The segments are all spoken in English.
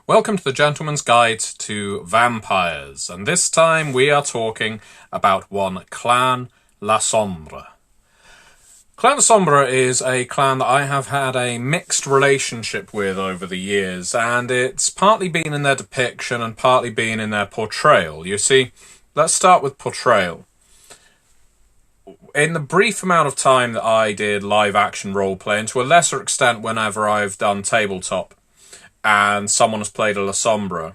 Welcome to the Gentleman's Guide to Vampires, and this time we are talking about one Clan Lasombra. Clan Lasombra is a clan that I have had a mixed relationship with over the years, and it's partly been in their depiction and partly been in their portrayal. You see, let's start with portrayal. In the brief amount of time that I did live-action roleplay, and to a lesser extent whenever I've done tabletop, and someone has played a Lasombra,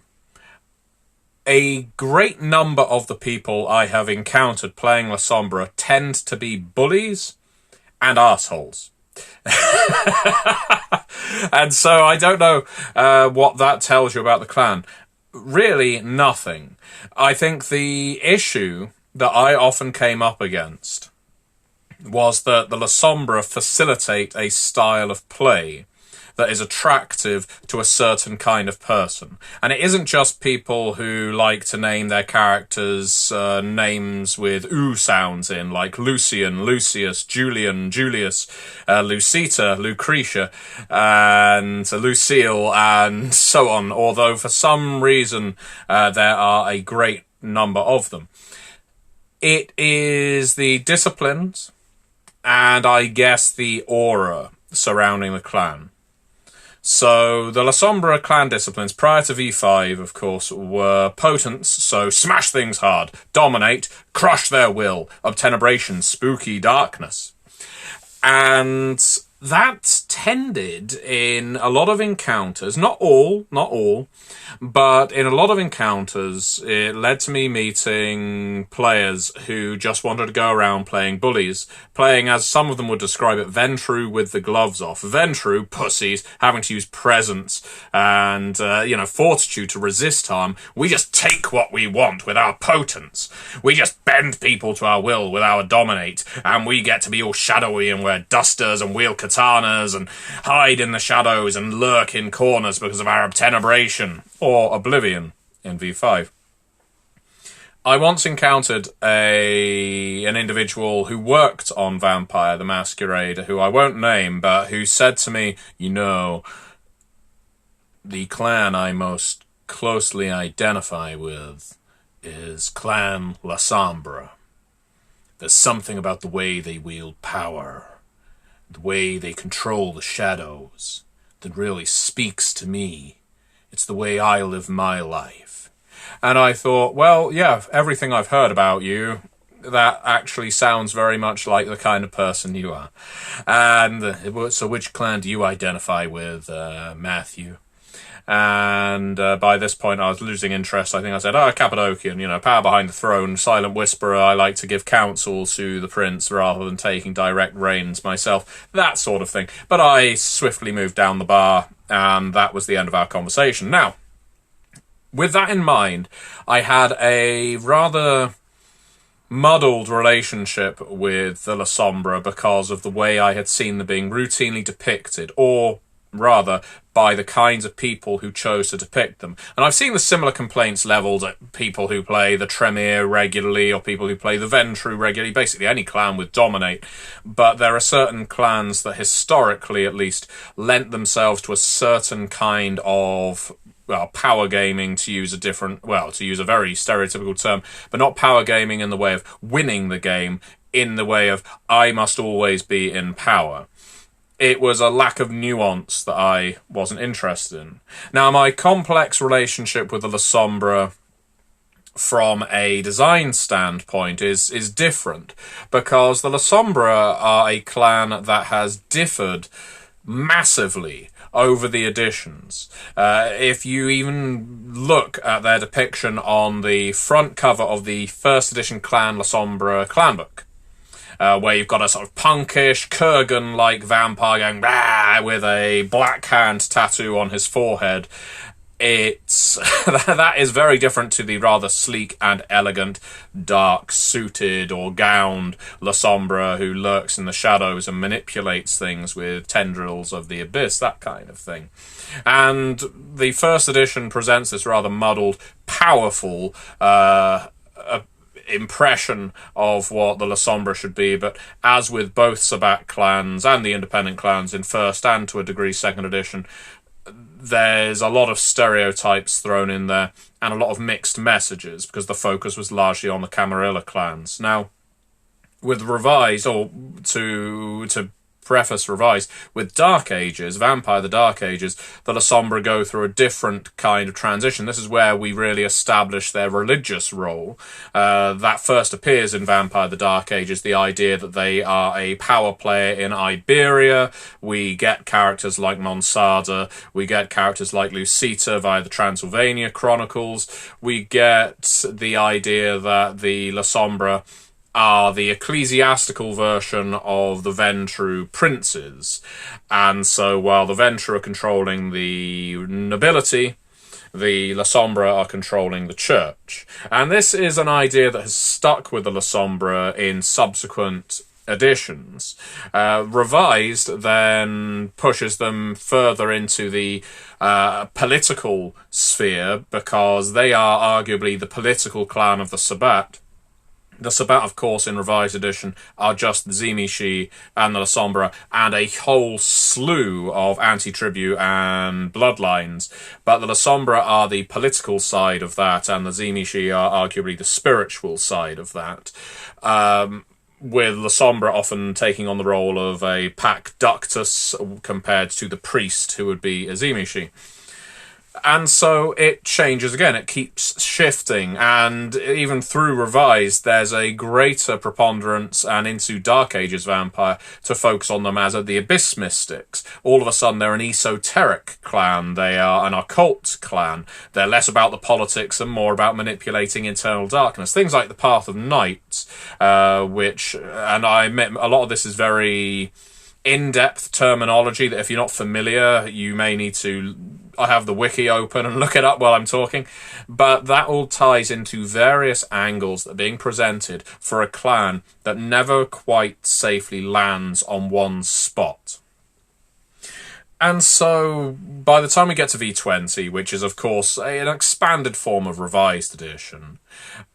a great number of the people I have encountered playing Lasombra tend to be bullies and assholes. And so I don't know what that tells you about the clan. Really, nothing. I think the issue that I often came up against was that the Lasombra facilitate a style of play that is attractive to a certain kind of person. And it isn't just people who like to name their characters names with ooh sounds in, like Lucian, Lucius, Julian, Julius, Lucita, Lucretia, and Lucille, and so on, although for some reason there are a great number of them. It is the disciplines, and I guess the aura surrounding the clan. So, the Lasombra clan disciplines prior to V5, of course, were potents, so smash things hard, dominate, crush their will, obtenebration, spooky darkness. And that tended in a lot of encounters, not all, but in a lot of encounters, it led to me meeting players who just wanted to go around playing bullies, playing, as some of them would describe it, Ventru with the gloves off. Ventru, pussies, having to use presence and, fortitude to resist harm. We just take what we want with our potence. We just bend people to our will with our dominate, and we get to be all shadowy and wear dusters and wield katanas and hide in the shadows and lurk in corners because of our obtenebration, or Oblivion in V5. I once encountered an individual who worked on Vampire the Masquerade, who I won't name, but who said to me, the clan I most closely identify with is Clan Lasombra. There's something about the way they wield power, the way they control the shadows, that really speaks to me. It's the way I live my life. And I thought, well, yeah, everything I've heard about you, that actually sounds very much like the kind of person you are. And so which clan do you identify with, Matthew? And by this point I was losing interest. I think I said, Cappadocian, power behind the throne, silent whisperer, I like to give counsel to the prince rather than taking direct reins myself, that sort of thing. But I swiftly moved down the bar, and that was the end of our conversation. Now, with that in mind, I had a rather muddled relationship with the Lasombra because of the way I had seen them being routinely depicted, or rather, by the kinds of people who chose to depict them. And I've seen the similar complaints levelled at people who play the Tremere regularly, or people who play the Ventru regularly, basically any clan with Dominate. But there are certain clans that historically, at least, lent themselves to a certain kind of power gaming, to use a very stereotypical term, but not power gaming in the way of winning the game, in the way of, I must always be in power. It was a lack of nuance that I wasn't interested in. Now, my complex relationship with the Lasombra from a design standpoint is different, because the Lasombra are a clan that has differed massively over the editions. If you even look at their depiction on the front cover of the first edition Clan Lasombra clan book, where you've got a sort of punkish, Kurgan-like vampire going rah with a black hand tattoo on his forehead. That is very different to the rather sleek and elegant, dark suited or gowned Lasombra who lurks in the shadows and manipulates things with tendrils of the abyss, that kind of thing. And the first edition presents this rather muddled, powerful impression of what the Lasombra should be, but as with both Sabbat clans and the independent clans in first and to a degree second edition, there's a lot of stereotypes thrown in there and a lot of mixed messages because the focus was largely on the Camarilla clans. Now, with Revised, or to preface Revised, with Dark Ages, Vampire the Dark Ages, the Lasombra go through a different kind of transition. This is where we really establish their religious role. That first appears in Vampire the Dark Ages, the idea that they are a power player in Iberia. We get characters like Monsada, we get characters like Lucita via the Transylvania Chronicles, we get the idea that the Lasombra are the ecclesiastical version of the Ventru princes. And so while the Ventru are controlling the nobility, the Lasombra are controlling the church. And this is an idea that has stuck with the Lasombra in subsequent editions. Revised then pushes them further into the political sphere because they are arguably the political clan of the Sabbat. The Sabbat, of course, in Revised Edition, are just the Tzimisce and the Lasombra and a whole slew of anti-tribute and bloodlines. But the Lasombra are the political side of that, and the Tzimisce are arguably the spiritual side of that. With Lasombra often taking on the role of a Pac Ductus compared to the priest, who would be a Tzimisce. And so it changes again, it keeps shifting, and even through Revised, there's a greater preponderance, and into Dark Ages Vampire, to focus on them as the Abyss Mystics. All of a sudden, they're an esoteric clan, they are an occult clan, they're less about the politics and more about manipulating internal darkness. Things like the Path of Night, which, and I admit, a lot of this is very in-depth terminology that if you're not familiar, you may need to... I have the wiki open and look it up while I'm talking, but that all ties into various angles that are being presented for a clan that never quite safely lands on one spot. And so, by the time we get to V20, which is, of course, an expanded form of Revised Edition,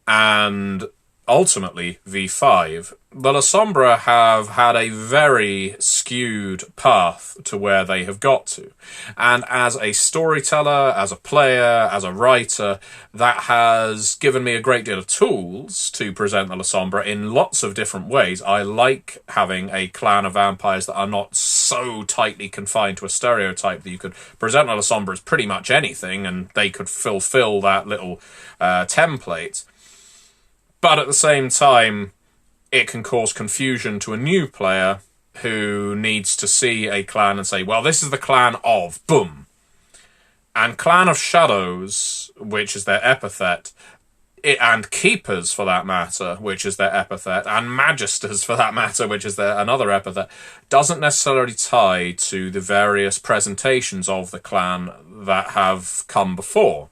and ultimately V5, the Lasombra have had a very skewed path to where they have got to. And as a storyteller, as a player, as a writer, that has given me a great deal of tools to present the Lasombra in lots of different ways. I like having a clan of vampires that are not so tightly confined to a stereotype that you could present the Lasombra as pretty much anything and they could fulfill that little template. But at the same time, it can cause confusion to a new player who needs to see a clan and say, well, this is the clan of, boom. And Clan of Shadows, which is their epithet, and Keepers, for that matter, which is their epithet, and Magisters, for that matter, which is their another epithet, doesn't necessarily tie to the various presentations of the clan that have come before.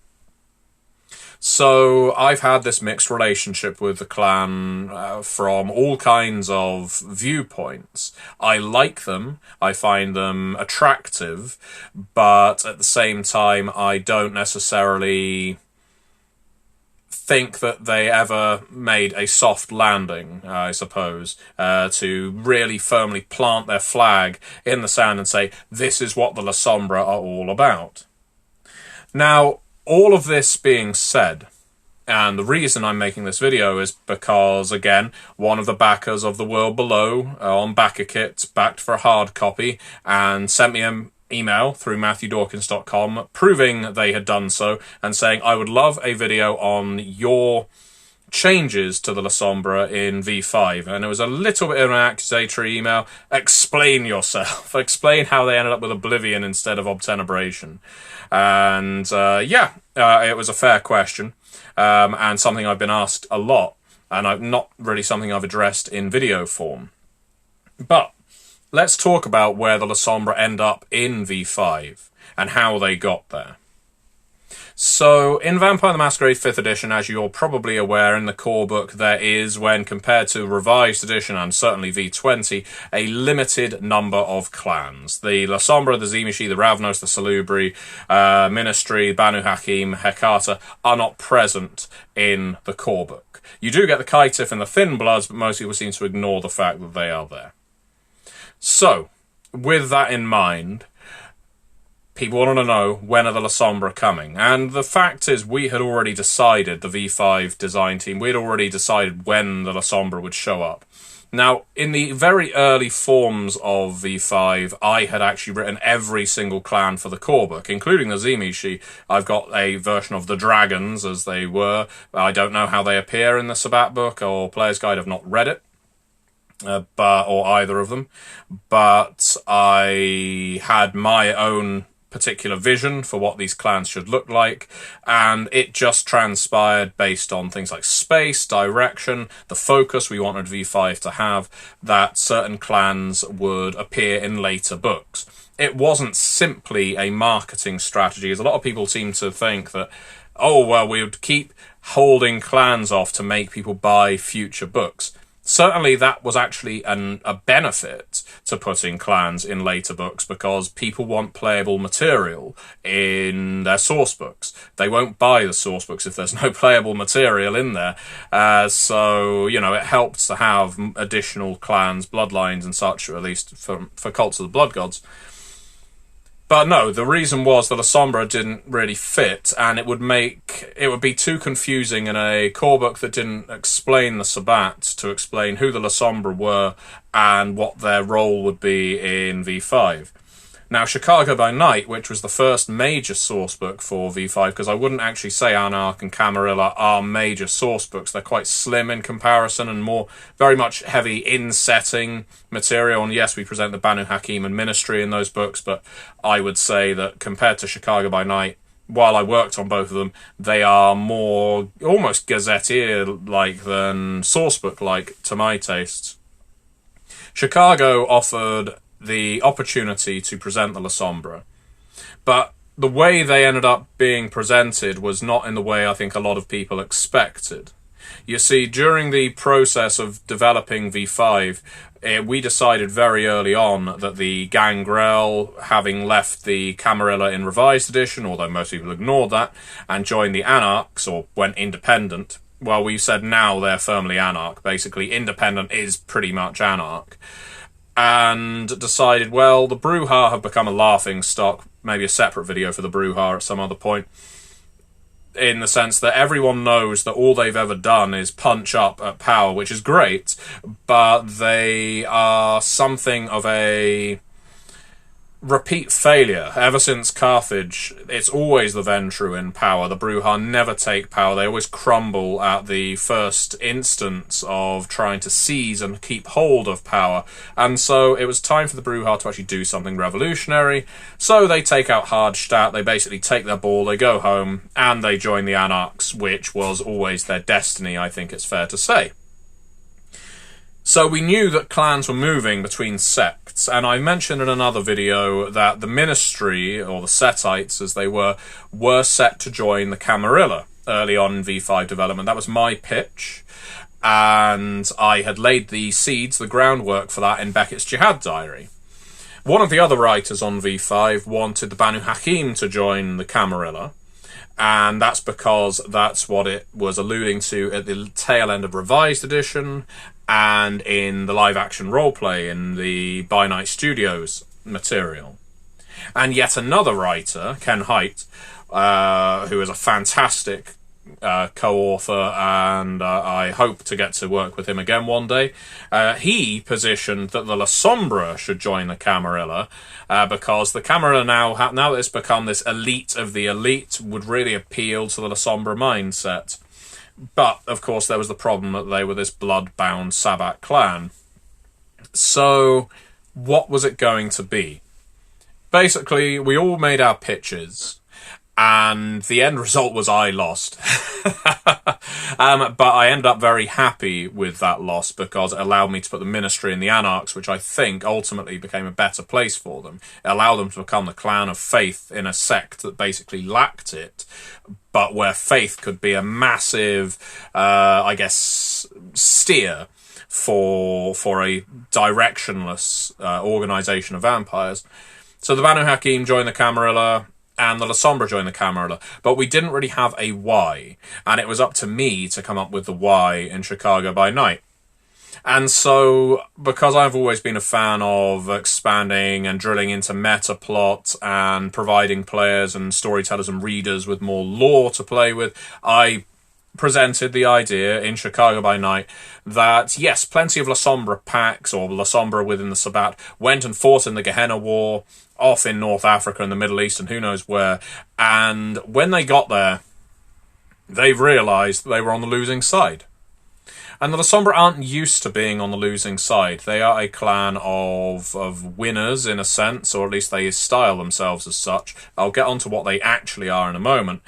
So I've had this mixed relationship with the clan from all kinds of viewpoints. I like them, I find them attractive, but at the same time I don't necessarily think that they ever made a soft landing, I suppose, to really firmly plant their flag in the sand and say, this is what the Lasombra are all about. Now, all of this being said, and the reason I'm making this video is because, again, one of the backers of The World Below on BackerKit backed for a hard copy and sent me an email through MatthewDawkins.com proving they had done so and saying, I would love a video on your changes to the Lasombra in V5. And it was a little bit of an accusatory email. Explain yourself. Explain how they ended up with Oblivion instead of Obtenebration. And it was a fair question, and something I've been asked a lot, and not really something I've addressed in video form. But let's talk about where the Lasombra end up in V5 and how they got there. So, in Vampire the Masquerade 5th edition, as you're probably aware, in the core book, there is, when compared to Revised edition and certainly V20, a limited number of clans. The Lasombra, the Tzimisce, the Ravnos, the Salubri, Ministry, Banu Hakim, Hecata are not present in the core book. You do get the Kaitif and the Thin Bloods, but most people seem to ignore the fact that they are there. So, with that in mind, people wanted to know, when are the Lasombra coming? And the fact is, we had already decided, the V5 design team, we had already decided when the Lasombra would show up. Now, in the very early forms of V5, I had actually written every single clan for the core book, including the Zimishi. I've got a version of the dragons, as they were. I don't know how they appear in the Sabbat book or Player's Guide. I've not read it, or either of them. But I had my own particular vision for what these clans should look like, and it just transpired based on things like space, direction, the focus we wanted V5 to have, that certain clans would appear in later books. It wasn't simply a marketing strategy, as a lot of people seem to think that, oh, well, we would keep holding clans off to make people buy future books. Certainly that was actually a benefit to putting clans in later books, because people want playable material in their source books. They won't buy the source books if there's no playable material in there. So, you know, it helps to have additional clans, bloodlines and such, or at least for Cults of the Blood Gods. But no, the reason was that Lasombra didn't really fit, and it would be too confusing in a core book that didn't explain the Sabbat to explain who the Lasombra were and what their role would be in V5. Now, Chicago by Night, which was the first major source book for V5, because I wouldn't actually say Anarch and Camarilla are major source books. They're quite slim in comparison and very much heavy in-setting material. And yes, we present the Banu Hakim and Ministry in those books, but I would say that compared to Chicago by Night, while I worked on both of them, they are more almost gazetteer-like than source book-like to my taste. Chicago offered the opportunity to present the Lasombra, but the way they ended up being presented was not in the way I think a lot of people expected. You see, during the process of developing V5, we decided very early on that the Gangrel, having left the Camarilla in Revised Edition, although most people ignored that, and joined the Anarchs, or went independent, well, we said now they're firmly Anarch. Basically, independent is pretty much Anarch. And decided, well, the Brujah have become a laughing stock, maybe a separate video for the Brujah at some other point, in the sense that everyone knows that all they've ever done is punch up at power, which is great, but they are something of a repeat failure. Ever since Carthage, it's always the Ventru in power. The Brujah never take power. They always crumble at the first instance of trying to seize and keep hold of power. And so it was time for the Brujah to actually do something revolutionary. So they take out Hardstadt, they basically take their ball, they go home, and they join the Anarchs, which was always their destiny, I think it's fair to say. So we knew that clans were moving between sects, and I mentioned in another video that the Ministry, or the Settites as they were set to join the Camarilla early on in V5 development. That was my pitch, and I had laid the seeds, the groundwork for that in Beckett's Jihad Diary. One of the other writers on V5 wanted the Banu Hakim to join the Camarilla, and that's because that's what it was alluding to at the tail end of Revised Edition and in the live-action roleplay in the By Night Studios material. And yet another writer, Ken Haidt, who is a fantastic co-author, and I hope to get to work with him again one day, he positioned that the Lasombra should join the Camarilla, because the Camarilla now that it's become this elite of the elite, would really appeal to the Lasombra mindset. But, of course, there was the problem that they were this blood-bound Sabbat clan. So, what was it going to be? Basically, we all made our pitches, and the end result was I lost. But I ended up very happy with that loss, because it allowed me to put the Ministry in the Anarchs, which I think ultimately became a better place for them. It allowed them to become the clan of faith in a sect that basically lacked it, but where faith could be a massive, I guess, steer for a directionless organisation of vampires. So the Banu Hakim joined the Camarilla, and the Lasombra joined the Camarilla, but we didn't really have a why, and it was up to me to come up with the why in Chicago by Night. And so, because I've always been a fan of expanding and drilling into meta plot and providing players and storytellers and readers with more lore to play with, I presented the idea in Chicago by Night that, yes, plenty of Lasombra packs, or Lasombra within the Sabbat, went and fought in the Gehenna War, off in North Africa and the Middle East and who knows where, and when they got there, they've realised they were on the losing side. And the Lasombra aren't used to being on the losing side. They are a clan of winners, in a sense, or at least they style themselves as such. I'll get onto what they actually are in a moment.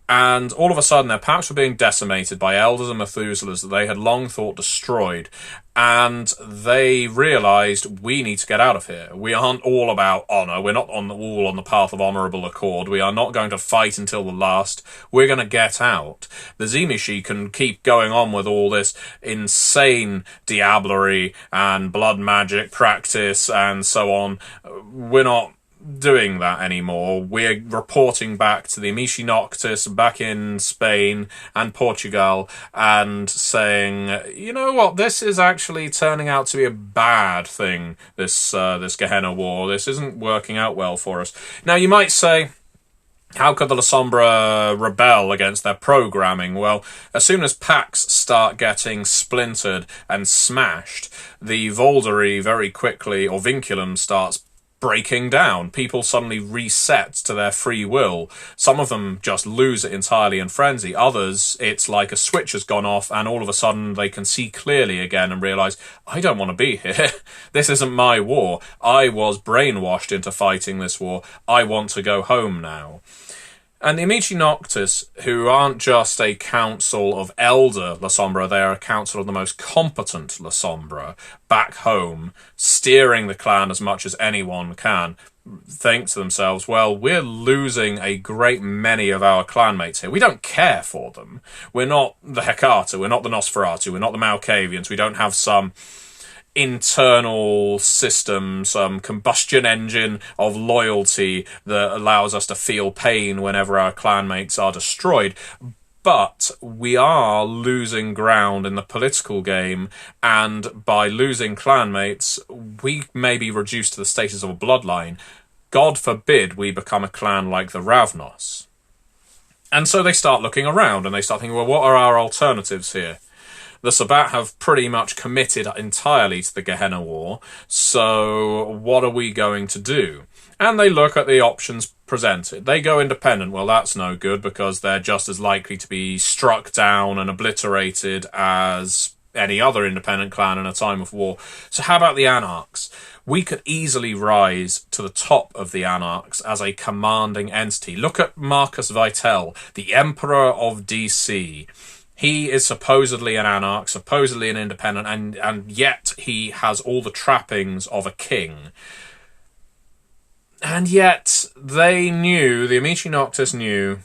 And all of a sudden, their packs were being decimated by elders and Methuselahs that they had long thought destroyed. And they realised, we need to get out of here. We aren't all about honour. We're not all on the path of honourable accord. We are not going to fight until the last. We're going to get out. The Tzimisce can keep going on with all this insane diablerie and blood magic practice and so on. We're not doing that anymore. We're reporting back to the Amici Noctis back in Spain and Portugal and saying, you know what, this is actually turning out to be a bad thing, this Gehenna War. This isn't working out well for us. Now, you might say, how could the Lasombra rebel against their programming? Well, as soon as packs start getting splintered and smashed, the Voldery very quickly, or Vinculum, starts breaking down. People suddenly reset to their free will. Some of them just lose it entirely in frenzy. Others, it's like a switch has gone off and all of a sudden they can see clearly again and realise, I don't want to be here. This isn't my war. I was brainwashed into fighting this war. I want to go home now. And the Amici Noctis, who aren't just a council of elder Lasombra, they are a council of the most competent Lasombra, back home, steering the clan as much as anyone can, think to themselves, well, we're losing a great many of our clanmates here. We don't care for them. We're not the Hecata, we're not the Nosferatu, we're not the Malkavians, we don't have some internal system, some combustion engine of loyalty that allows us to feel pain whenever our clanmates are destroyed. But we are losing ground in the political game, and by losing clanmates, we may be reduced to the status of a bloodline. God forbid we become a clan like the Ravnos. And so they start looking around, and they start thinking, well, what are our alternatives here? The Sabbat have pretty much committed entirely to the Gehenna War, so what are we going to do? And they look at the options presented. They go independent. Well, that's no good, because they're just as likely to be struck down and obliterated as any other independent clan in a time of war. So how about the Anarchs? We could easily rise to the top of the Anarchs as a commanding entity. Look at Marcus Vitel, the Emperor of DC. He is supposedly an anarch, supposedly an independent, and yet he has all the trappings of a king. And yet they knew, the Amici Noctis knew,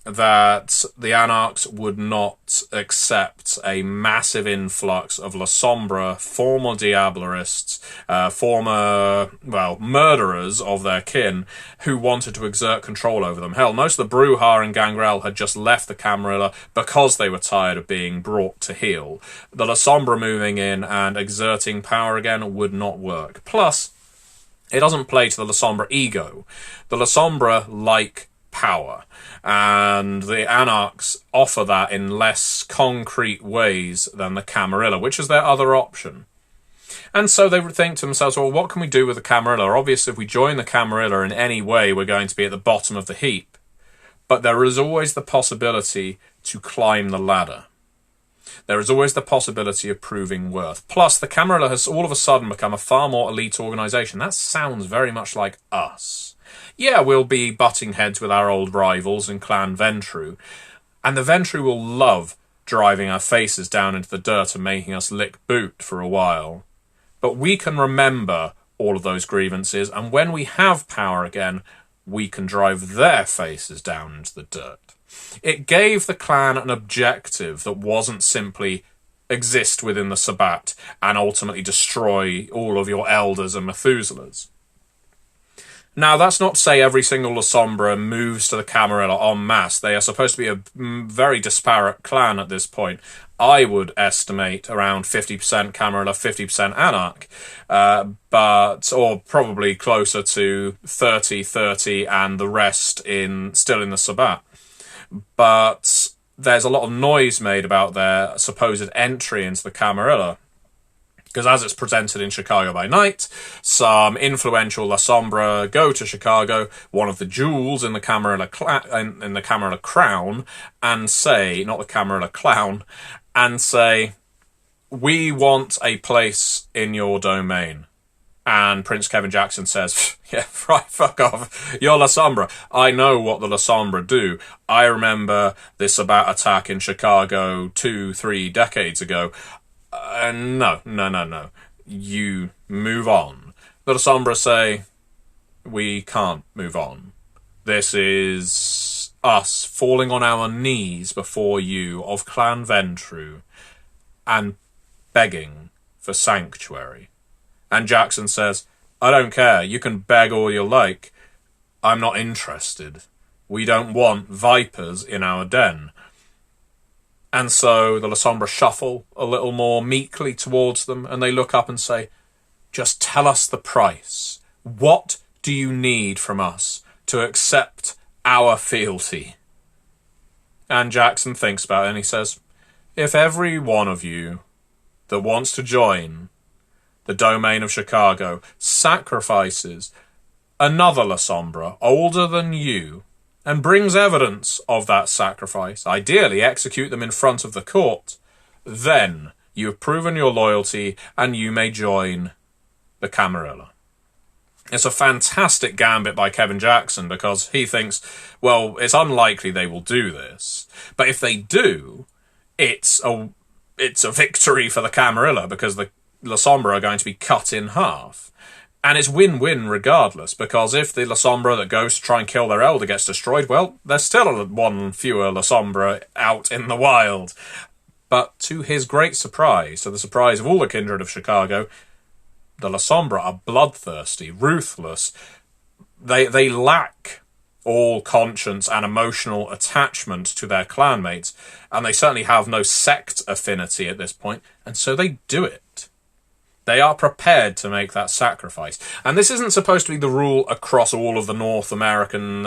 that the Anarchs would not accept a massive influx of Lasombra, former Diablerists, former, murderers of their kin, who wanted to exert control over them. Hell, most of the Bruja and Gangrel had just left the Camarilla because they were tired of being brought to heel. The Lasombra moving in and exerting power again would not work. Plus, it doesn't play to the Lasombra ego. The Lasombra like power, and the Anarchs offer that in less concrete ways than the Camarilla, which is their other option. And so they would think to themselves, well, what can we do with the Camarilla? Obviously, if we join the Camarilla in any way, we're going to be at the bottom of the heap. But there is always the possibility to climb the ladder. There is always the possibility of proving worth. Plus, the Camarilla has all of a sudden become a far more elite organisation. That sounds very much like us. Yeah, we'll be butting heads with our old rivals in Clan Ventru, and the Ventru will love driving our faces down into the dirt and making us lick boot for a while. But we can remember all of those grievances, and when we have power again, we can drive their faces down into the dirt. It gave the clan an objective that wasn't simply exist within the Sabbat and ultimately destroy all of your elders and Methuselahs. Now, that's not to say every single Lasombra moves to the Camarilla en masse. They are supposed to be a very disparate clan at this point. I would estimate around 50% Camarilla, 50% Anarch, or probably closer to 30-30 and the rest still in the Sabbat. But there's a lot of noise made about their supposed entry into the Camarilla, because as it's presented in Chicago by night, some influential Lasombra go to Chicago, one of the jewels in the Camarilla in the Camarilla crown, and say, not the Camarilla clown, and say, we want a place in your domain. And Prince Kevin Jackson says, yeah, right, fuck off. You're Lasombra. I know what the Lasombra do. I remember this Sabbat attack in Chicago 2-3 decades ago. No. You move on. The Lasombra say, we can't move on. This is us falling on our knees before you of Clan Ventru and begging for sanctuary. And Jackson says, I don't care. You can beg all you like. I'm not interested. We don't want vipers in our den. And so the Lasombra shuffle a little more meekly towards them, and they look up and say, just tell us the price. What do you need from us to accept our fealty? And Jackson thinks about it, and he says, if every one of you that wants to join the domain of Chicago sacrifices another Lasombra older than you, and brings evidence of that sacrifice, ideally execute them in front of the court, then you have proven your loyalty and you may join the Camarilla. It's a fantastic gambit by Kevin Jackson, because he thinks, well, it's unlikely they will do this, but if they do, it's a victory for the Camarilla, because the Lasombra are going to be cut in half. And it's win-win regardless, because if the Lasombra that goes to try and kill their elder gets destroyed, well, there's still one fewer Lasombra out in the wild. But to his great surprise, to the surprise of all the kindred of Chicago, the Lasombra are bloodthirsty, ruthless. They lack all conscience and emotional attachment to their clanmates, and they certainly have no sect affinity at this point, and so they do it. They are prepared to make that sacrifice. And this isn't supposed to be the rule across all of the North American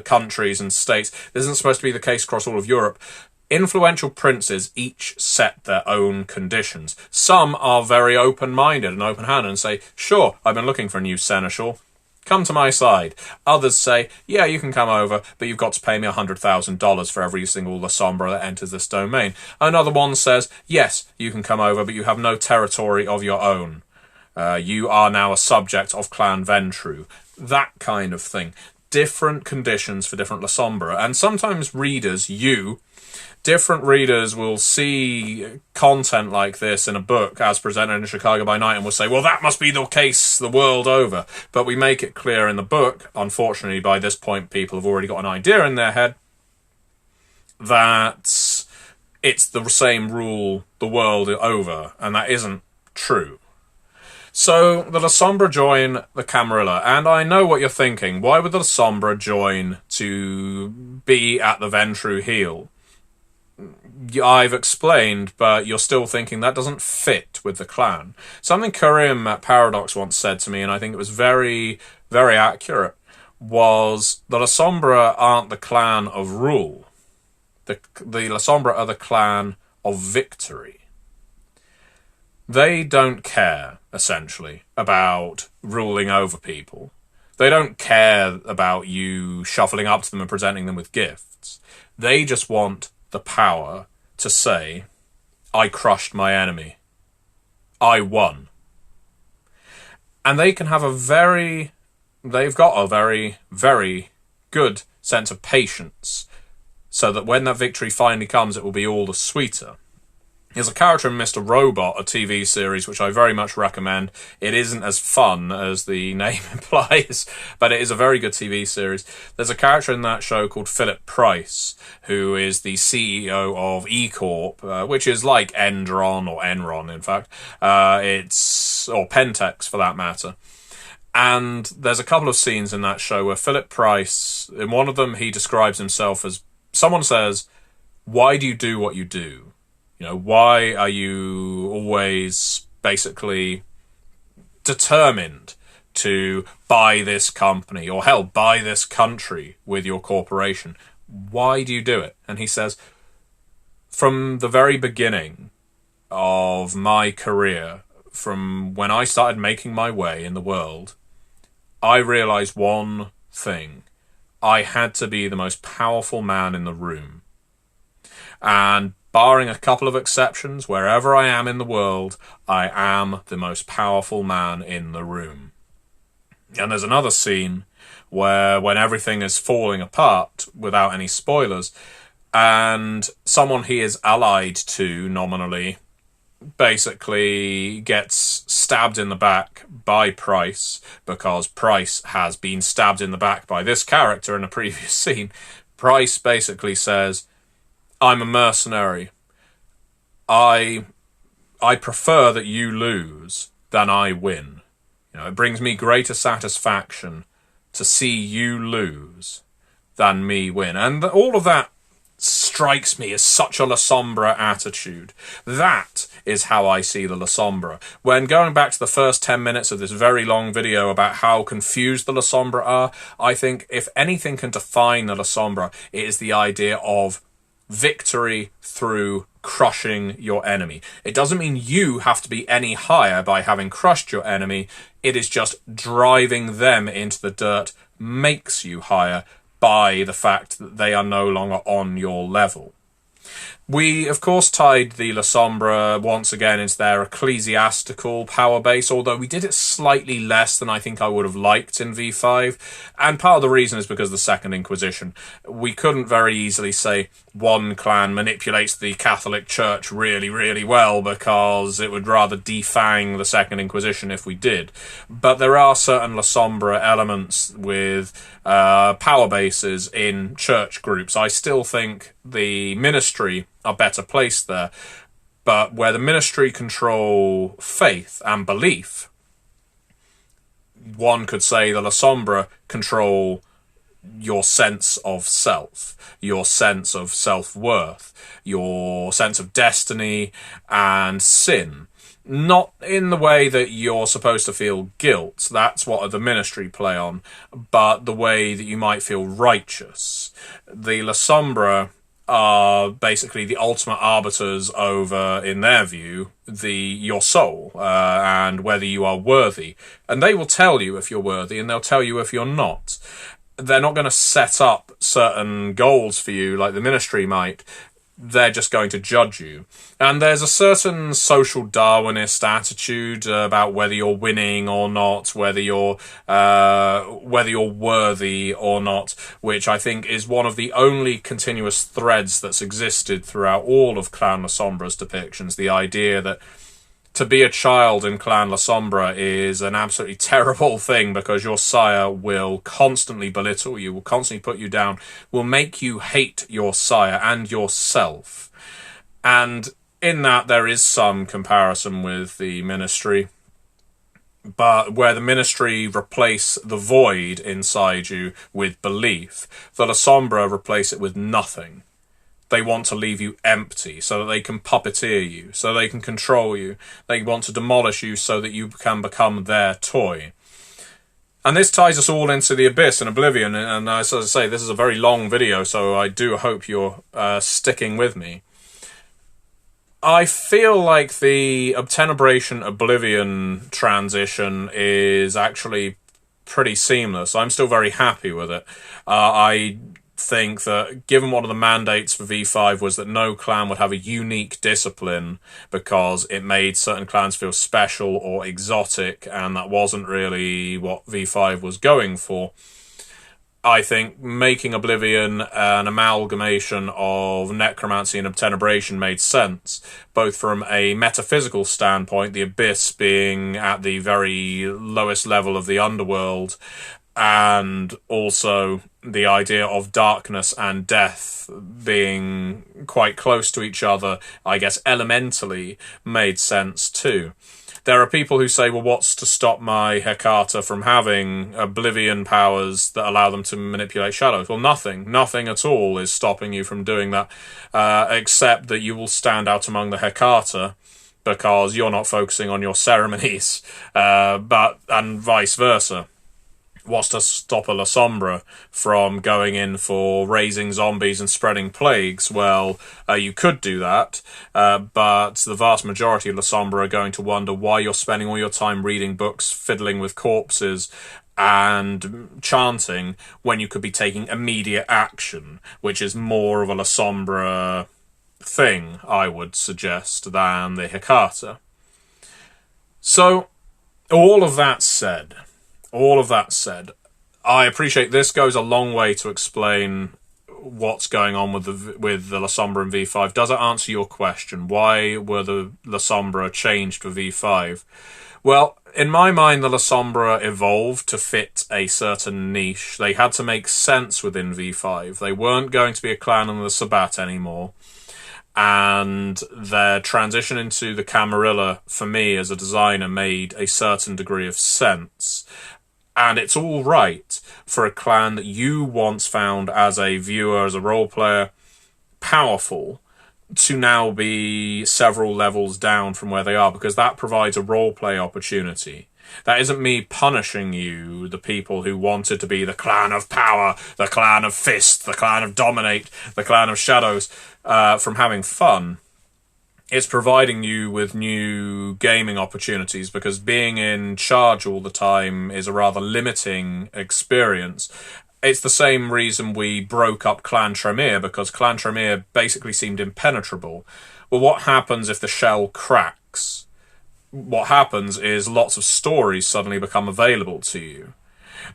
countries and states. This isn't supposed to be the case across all of Europe. Influential princes each set their own conditions. Some are very open-minded and open-handed and say, sure, I've been looking for a new seneschal. Come to my side. Others say, yeah, you can come over, but you've got to pay me $100,000 for every single Lasombra that enters this domain. Another one says, yes, you can come over, but you have no territory of your own. You are now a subject of Clan Ventru. That kind of thing. Different conditions for different Lasombra. And sometimes readers, different readers will see content like this in a book as presented in Chicago by Night and will say, well, that must be the case the world over. But we make it clear in the book, unfortunately by this point people have already got an idea in their head, that it's the same rule the world over, and that isn't true. So the Lasombra join the Camarilla, and I know what you're thinking. Why would the Lasombra join to be at the Ventru heel? I've explained, but you're still thinking that doesn't fit with the clan. Something Karim at Paradox once said to me, and I think it was very, very accurate, was the Lasombra aren't the clan of rule. The Lasombra are the clan of victory. They don't care, essentially, about ruling over people. They don't care about you shuffling up to them and presenting them with gifts. They just want the power to say, I crushed my enemy. I won. And they can have they've got a very, very good sense of patience, so that when that victory finally comes, it will be all the sweeter. There's a character in Mr. Robot, a TV series, which I very much recommend. It isn't as fun as the name implies, but it is a very good TV series. There's a character in that show called Philip Price, who is the CEO of E-Corp, which is like Enron, in fact. Or Pentex, for that matter. And there's a couple of scenes in that show where Philip Price, in one of them, he describes himself as, someone says, why do you do what you do? You know, why are you always basically determined to buy this company, or hell, buy this country with your corporation? Why do you do it? And he says, from the very beginning of my career, from when I started making my way in the world, I realized one thing. I had to be the most powerful man in the room. And barring a couple of exceptions, wherever I am in the world, I am the most powerful man in the room. And there's another scene where, when everything is falling apart, without any spoilers, and someone he is allied to, nominally, basically gets stabbed in the back by Price, because Price has been stabbed in the back by this character in a previous scene. Price basically says, I'm a mercenary. I prefer that you lose than I win. You know, it brings me greater satisfaction to see you lose than me win. And all of that strikes me as such a Lasombra attitude. That is how I see the Lasombra. When going back to the first 10 minutes of this very long video about how confused the Lasombra are, I think if anything can define the Lasombra, it is the idea of victory through crushing your enemy. It doesn't mean you have to be any higher by having crushed your enemy. It is just driving them into the dirt makes you higher by the fact that they are no longer on your level. We, of course, tied the Lasombra once again into their ecclesiastical power base, although we did it slightly less than I think I would have liked in V5. And part of the reason is because of the Second Inquisition. We couldn't very easily say one clan manipulates the Catholic Church really, really well, because it would rather defang the Second Inquisition if we did. But there are certain Lasombra elements with power bases in church groups. I still think the ministry are better placed there, but where the ministry control faith and belief, one could say the Lasombra control your sense of self, your sense of self-worth, your sense of destiny and sin. Not in the way that you're supposed to feel guilt, that's what the ministry play on, but the way that you might feel righteous. The Lasombra are basically the ultimate arbiters over, in their view, your soul, and whether you are worthy. And they will tell you if you're worthy, and they'll tell you if you're not. They're not going to set up certain goals for you like the ministry might. They're just going to judge you. And there's a certain social Darwinist attitude about whether you're winning or not, whether you're worthy or not, which I think is one of the only continuous threads that's existed throughout all of Clan Lasombra's depictions. The idea that to be a child in Clan Lasombra is an absolutely terrible thing, because your sire will constantly belittle you, will constantly put you down, will make you hate your sire and yourself. And in that there is some comparison with the ministry, but where the ministry replace the void inside you with belief, the Lasombra replace it with nothing. They want to leave you empty so that they can puppeteer you, so they can control you. They want to demolish you so that you can become their toy. And this ties us all into the Abyss and Oblivion. And as I say, this is a very long video, so I do hope you're sticking with me. I feel like the Obtenebration Oblivion transition is actually pretty seamless. I'm still very happy with it. I think that given one of the mandates for V5 was that no clan would have a unique discipline because it made certain clans feel special or exotic, and that wasn't really what V5 was going for. I think making Oblivion an amalgamation of necromancy and obtenebration made sense, both from a metaphysical standpoint, the Abyss being at the very lowest level of the underworld, and also the idea of darkness and death being quite close to each other, I guess elementally, made sense too. There are people who say, well, what's to stop my Hecata from having Oblivion powers that allow them to manipulate shadows? Well, nothing. Nothing at all is stopping you from doing that, except that you will stand out among the Hecata because you're not focusing on your ceremonies, and vice versa. What's to stop a Lasombra from going in for raising zombies and spreading plagues? Well, you could do that, but the vast majority of Lasombra are going to wonder why you're spending all your time reading books, fiddling with corpses, and chanting when you could be taking immediate action, which is more of a Lasombra thing, I would suggest, than the Hecata. So, all of that said, I appreciate this goes a long way to explain what's going on with the Lasombra in V5. Does it answer your question? Why were the Lasombra changed for V5? Well, in my mind, the Lasombra evolved to fit a certain niche. They had to make sense within V5. They weren't going to be a clan on the Sabbat anymore. And their transition into the Camarilla, for me as a designer, made a certain degree of sense. And it's all right for a clan that you once found as a viewer, as a role player, powerful, to now be several levels down from where they are, because that provides a role play opportunity. That isn't me punishing you, the people who wanted to be the clan of power, the clan of fist, the clan of dominate, the clan of shadows, from having fun. It's providing you with new gaming opportunities, because being in charge all the time is a rather limiting experience. It's the same reason we broke up Clan Tremere, because Clan Tremere basically seemed impenetrable. Well, what happens if the shell cracks? What happens is lots of stories suddenly become available to you.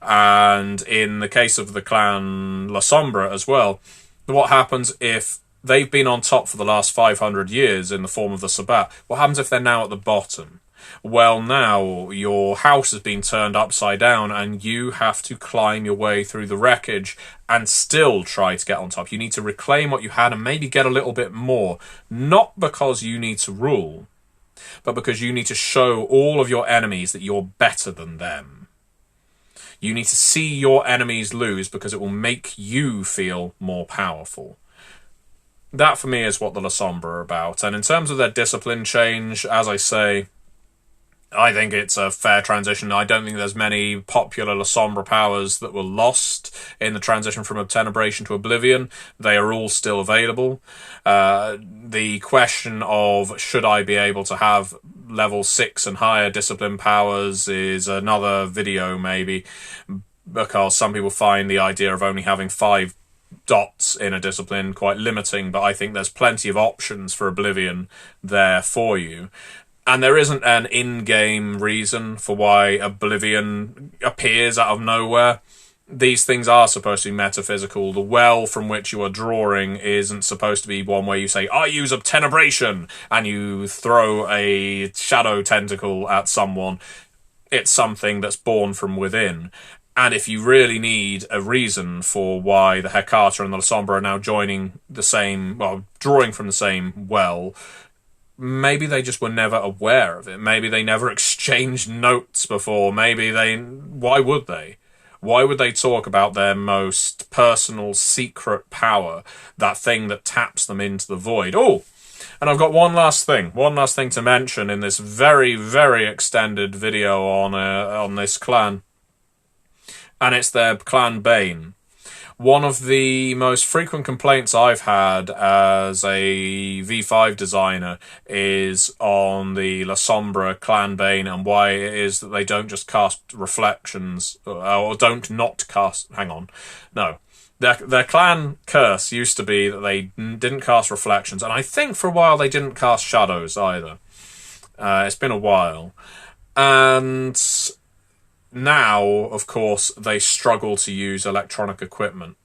And in the case of the Clan Lasombra as well, what happens if they've been on top for the last 500 years in the form of the Sabbat? What happens if they're now at the bottom? Well, now your house has been turned upside down and you have to climb your way through the wreckage and still try to get on top. You need to reclaim what you had and maybe get a little bit more. Not because you need to rule, but because you need to show all of your enemies that you're better than them. You need to see your enemies lose because it will make you feel more powerful. That, for me, is what the Lasombra are about. And in terms of their discipline change, as I say, I think it's a fair transition. I don't think there's many popular Lasombra powers that were lost in the transition from Obtenebration to Oblivion. They are all still available. The question of should I be able to have level 6 and higher discipline powers is another video, maybe, because some people find the idea of only having 5 dots in a discipline quite limiting, but I think there's plenty of options for Oblivion there for you. And there isn't an in-game reason for why Oblivion appears out of nowhere. These things are supposed to be metaphysical. The well from which you are drawing isn't supposed to be one where you say, I use Obtenebration, and you throw a shadow tentacle at someone. It's something that's born from within. And if you really need a reason for why the Hecata and the Lasombra are now joining the same, well, drawing from the same well, maybe they just were never aware of it. Maybe they never exchanged notes before. Why would they? Why would they talk about their most personal, secret power, that thing that taps them into the void? Oh, and I've got one last thing to mention in this very, very extended video on this clan. And it's their clan Bane. One of the most frequent complaints I've had as a V5 designer is on the Lasombra clan Bane, and why it is that they don't just cast reflections, or don't not cast... Hang on. No. Their clan curse used to be that they didn't cast reflections, and I think for a while they didn't cast shadows either. It's been a while. And now, of course, they struggle to use electronic equipment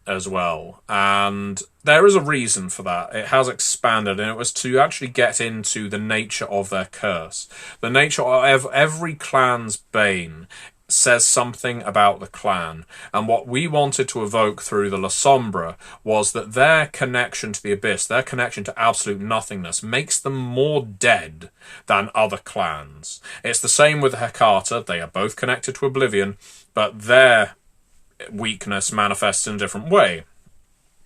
as well. And there is a reason for that. It has expanded, and it was to actually get into the nature of their curse. The nature of every clan's bane says something about the clan. And what we wanted to evoke through the Lasombra was that their connection to the abyss, their connection to absolute nothingness, makes them more dead than other clans. It's the same with Hecata. They are both connected to Oblivion, but their weakness manifests in a different way.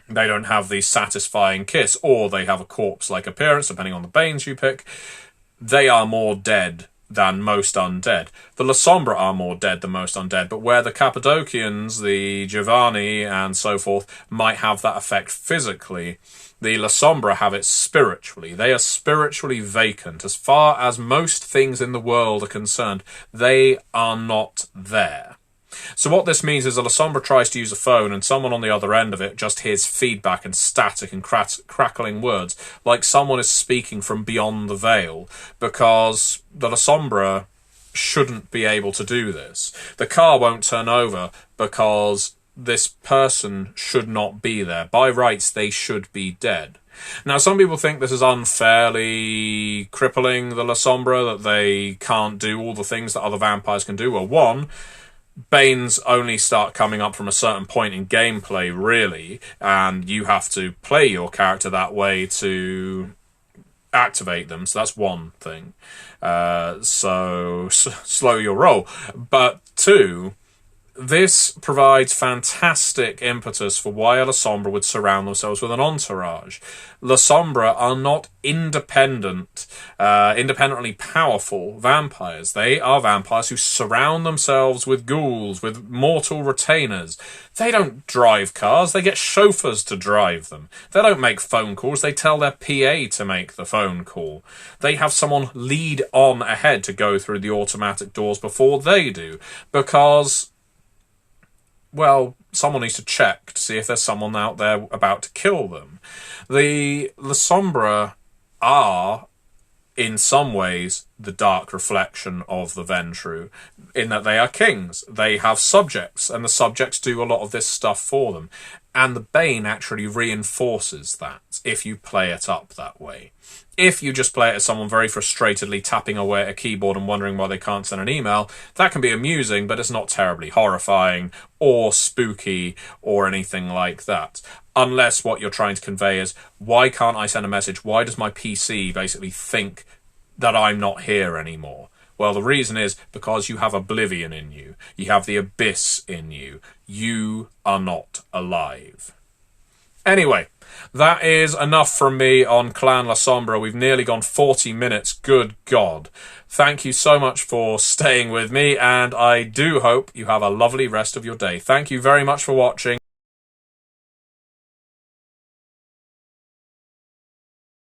They don't have the satisfying kiss, or they have a corpse-like appearance, depending on the Banes you pick. They are more dead than most undead. The Lasombra are more dead than most undead, but where the Cappadocians, the Giovanni, and so forth might have that effect physically, the Lasombra have it spiritually. They are spiritually vacant. As far as most things in the world are concerned, they are not there. So what this means is a Lasombra tries to use a phone and someone on the other end of it just hears feedback and static and crackling words, like someone is speaking from beyond the veil, because the Lasombra shouldn't be able to do this. The car won't turn over because this person should not be there. By rights, they should be dead. Now, some people think this is unfairly crippling the Lasombra, that they can't do all the things that other vampires can do. Well, one, Banes only start coming up from a certain point in gameplay, really, and you have to play your character that way to activate them, so that's one thing. So slow your roll. But two, this provides fantastic impetus for why a Lasombra would surround themselves with an entourage. Lasombra are not independently powerful vampires. They are vampires who surround themselves with ghouls, with mortal retainers. They don't drive cars, they get chauffeurs to drive them. They don't make phone calls, they tell their PA to make the phone call. They have someone lead on ahead to go through the automatic doors before they do, because, well, someone needs to check to see if there's someone out there about to kill them. The Lasombra are, in some ways, the dark reflection of the Ventrue, in that they are kings. They have subjects, and the subjects do a lot of this stuff for them. And the Bane actually reinforces that, if you play it up that way. If you just play it as someone very frustratedly tapping away at a keyboard and wondering why they can't send an email, that can be amusing, but it's not terribly horrifying or spooky or anything like that. Unless what you're trying to convey is, why can't I send a message? Why does my PC basically think that I'm not here anymore? Well, the reason is because you have Oblivion in you. You have the Abyss in you. You are not alive. Anyway, that is enough from me on Clan Lasombra. We've nearly gone 40 minutes. Good God. Thank you so much for staying with me, and I do hope you have a lovely rest of your day. Thank you very much for watching.